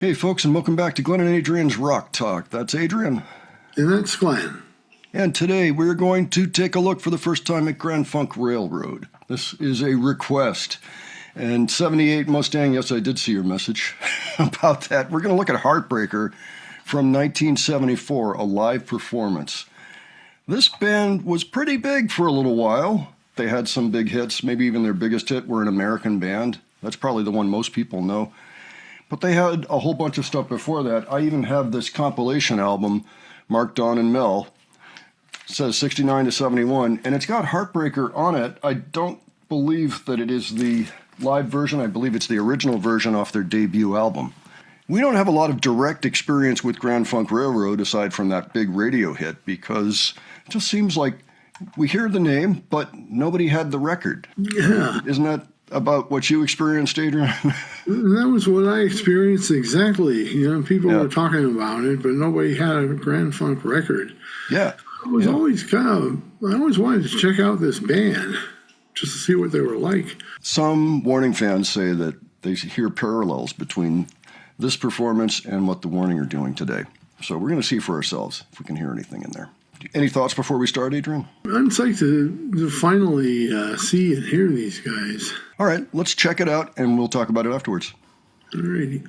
Hey folks, and welcome back to Glenn and Adrian's Rock Talk. That's Adrian. And that's Glenn. And today we're going to take a look for the first time at Grand Funk Railroad. This is a request. And 78 Mustang, yes, I did see your message about that. We're going to look at Heartbreaker from 1974, a live performance. This band was pretty big for a little while. They had some big hits, maybe even their biggest hit were an American Band. That's probably the one most people know. But they had a whole bunch of stuff before that. I even have this compilation album, Mark, Don, and Mel. It says 69 to 71, and it's got Heartbreaker on it. I don't believe that it is the live version. I believe it's the original version off their debut album. We don't have a lot of direct experience with Grand Funk Railroad aside from that big radio hit because it just seems like we hear the name, but nobody had the record. Yeah. Isn't that about what you experienced, Adrian? That was what I experienced exactly. People were talking about it, but nobody had a Grand Funk record. Yeah. I always wanted to check out this band just to see what they were like. Some Warning fans say that they hear parallels between this performance and what the Warning are doing today. So we're going to see for ourselves if we can hear anything in there. Any thoughts before we start, Adrian? I'm psyched to finally see and hear these guys. All right, let's check it out, and we'll talk about it afterwards. Alrighty.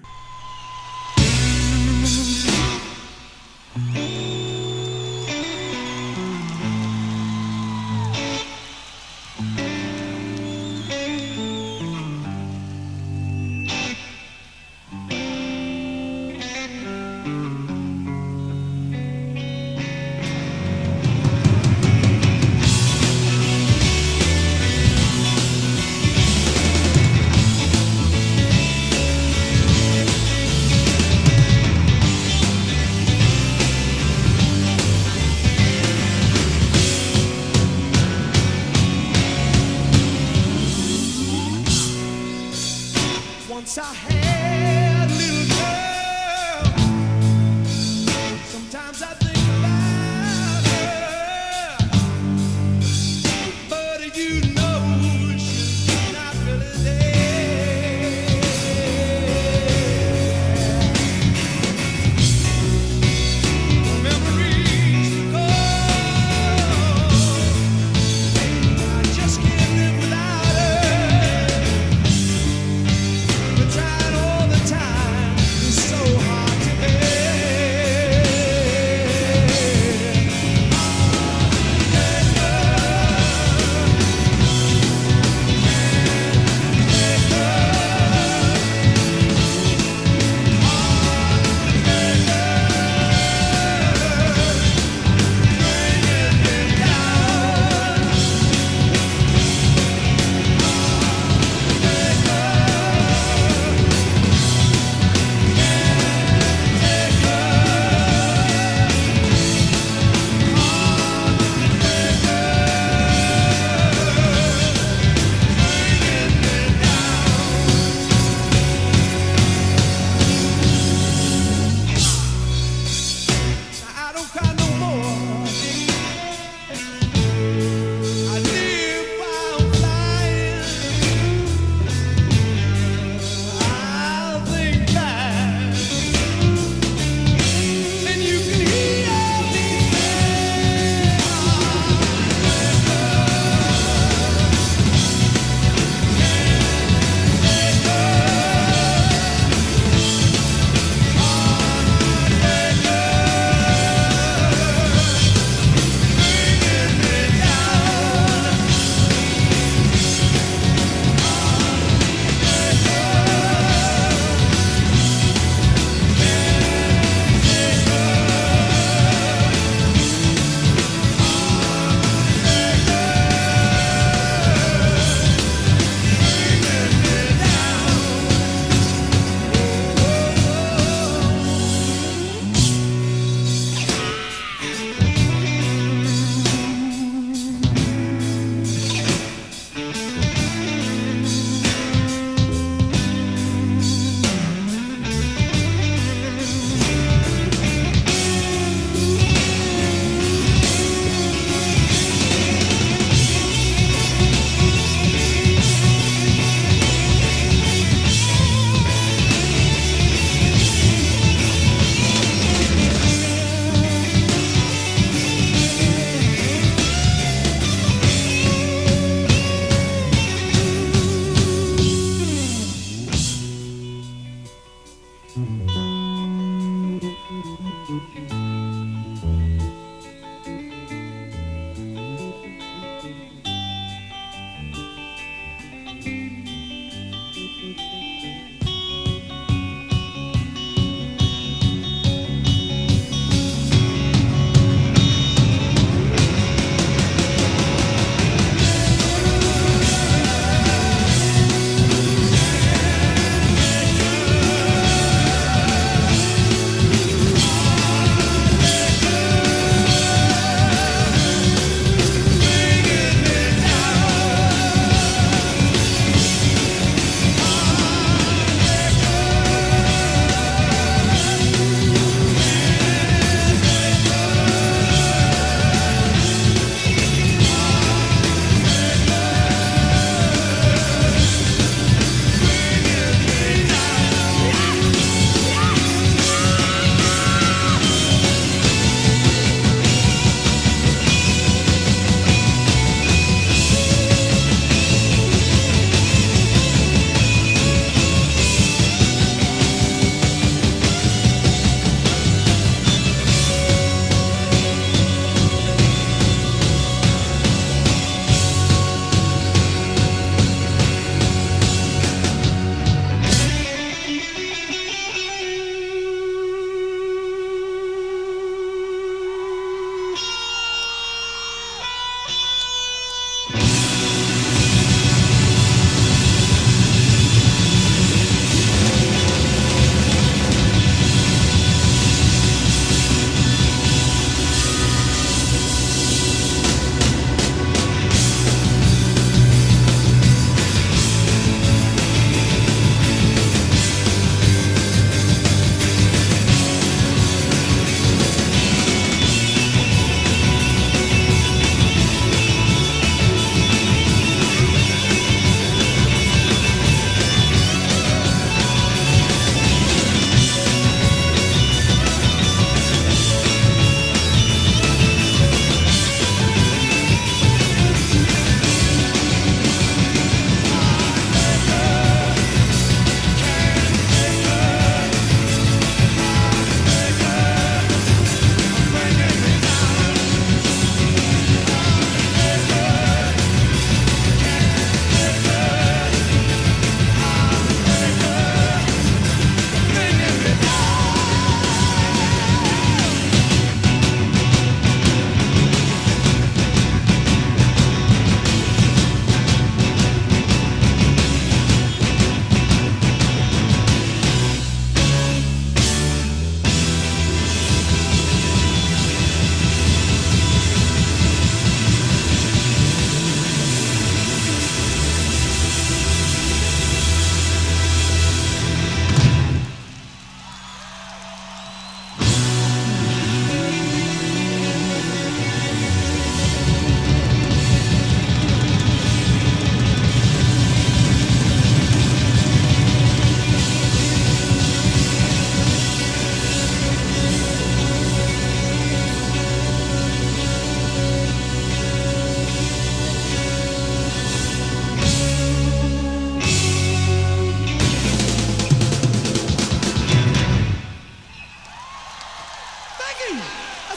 That's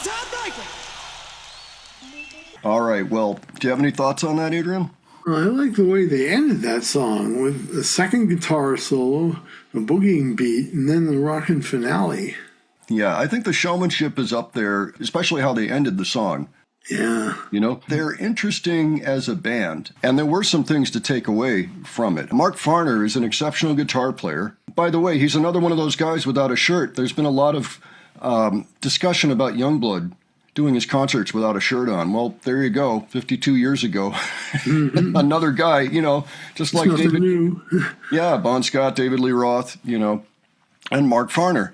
Heartbreaker. All right. Well, do you have any thoughts on that, Adrian? Well, I like the way they ended that song with the second guitar solo, the boogieing beat, and then the rockin' finale. Yeah, I think the showmanship is up there, especially how they ended the song. Yeah. You know, they're interesting as a band, and there were some things to take away from it. Mark Farner is an exceptional guitar player. By the way, he's another one of those guys without a shirt. There's been a lot of discussion about Youngblood doing his concerts without a shirt on. Well, there you go, 52 years ago. Mm-hmm. Another guy, you know, just like David. New. Yeah, Bon Scott, David Lee Roth, you know, and Mark Farner.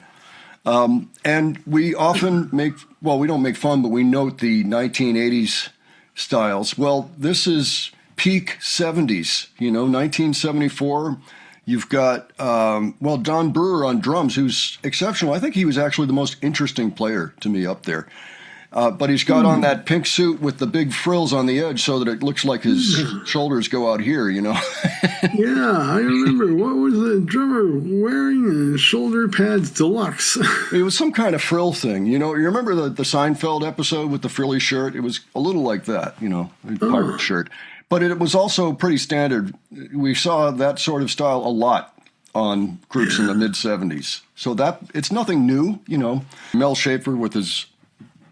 And we often we don't make fun, but we note the 1980s styles. Well, this is peak 70s, you know, 1974. You've got, Don Brewer on drums, who's exceptional. I think he was actually the most interesting player to me up there. But he's got on that pink suit with the big frills on the edge so that it looks like his shoulders go out here, you know. Yeah, I remember. What was the drummer wearing? Shoulder pads deluxe. It was some kind of frill thing, you know. You remember the Seinfeld episode with the frilly shirt? It was a little like that, you know, a pirate shirt. But it was also pretty standard. We saw that sort of style a lot on groups in the mid-'70s. So it's nothing new, you know. Mel Schaefer with his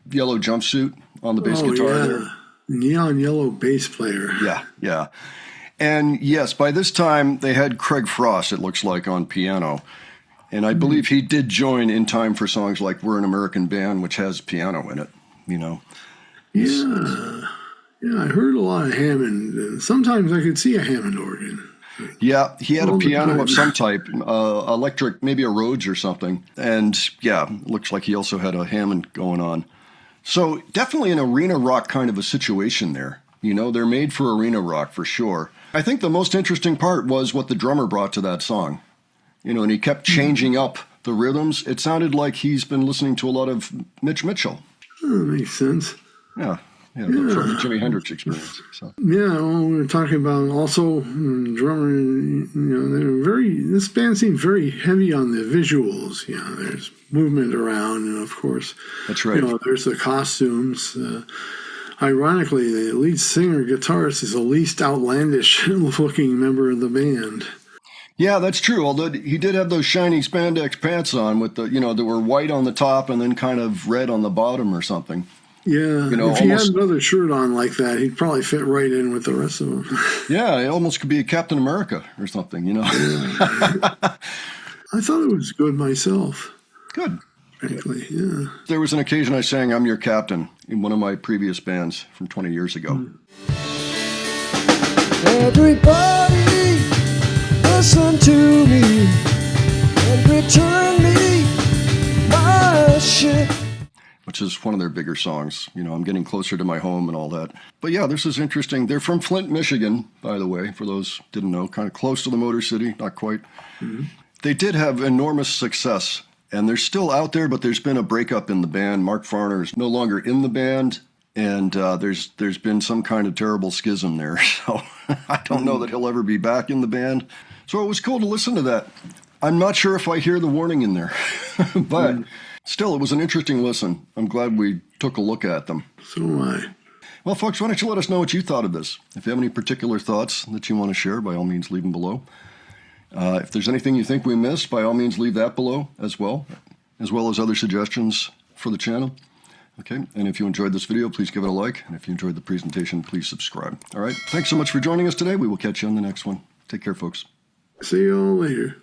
yellow jumpsuit on the bass guitar there. Neon yellow bass player. Yeah. And yes, by this time they had Craig Frost, it looks like, on piano. And I believe he did join in time for songs like We're an American Band, which has piano in it, you know. Yeah, I heard a lot of Hammond. Sometimes I could see a Hammond organ. Yeah, he had a piano of some type, electric, maybe a Rhodes or something. And yeah, looks like he also had a Hammond going on. So definitely an arena rock kind of a situation there. You know, they're made for arena rock for sure. I think the most interesting part was what the drummer brought to that song. You know, and he kept changing up the rhythms. It sounded like he's been listening to a lot of Mitch Mitchell. Oh, that makes sense. Yeah, from the Jimi Hendrix experience. So. Yeah, well, we were talking about also drummer. You know, this band seemed very heavy on the visuals. You know, there's movement around, and of course, that's right. You know, there's the costumes. Ironically, the lead singer guitarist is the least outlandish-looking member of the band. Yeah, that's true. Although he did have those shiny spandex pants on with the, you know, that were white on the top and then kind of red on the bottom or something. Yeah, you know, if he had another shirt on like that, he'd probably fit right in with the rest of them. Yeah, it almost could be a Captain America or something, you know. I thought it was good myself. Good. Frankly, yeah. There was an occasion I sang I'm Your Captain in one of my previous bands from 20 years ago. Everybody, listen to me and return me my ship. Which is one of their bigger songs. You know, I'm getting closer to my home and all that. But yeah, this is interesting. They're from Flint, Michigan, by the way, for those who didn't know. Kind of close to the Motor City, not quite. Mm-hmm. They did have enormous success. And they're still out there, but there's been a breakup in the band. Mark Farner is no longer in the band, and there's been some kind of terrible schism there. So I don't know that he'll ever be back in the band. So it was cool to listen to that. I'm not sure if I hear the warning in there, but still, it was an interesting listen. I'm glad we took a look at them. So am I. Well, folks, why don't you let us know what you thought of this? If you have any particular thoughts that you want to share, by all means, leave them below. If there's anything you think we missed, by all means, leave that below as well as other suggestions for the channel. Okay, and if you enjoyed this video, please give it a like. And if you enjoyed the presentation, please subscribe. All right, thanks so much for joining us today. We will catch you on the next one. Take care, folks. See you all later.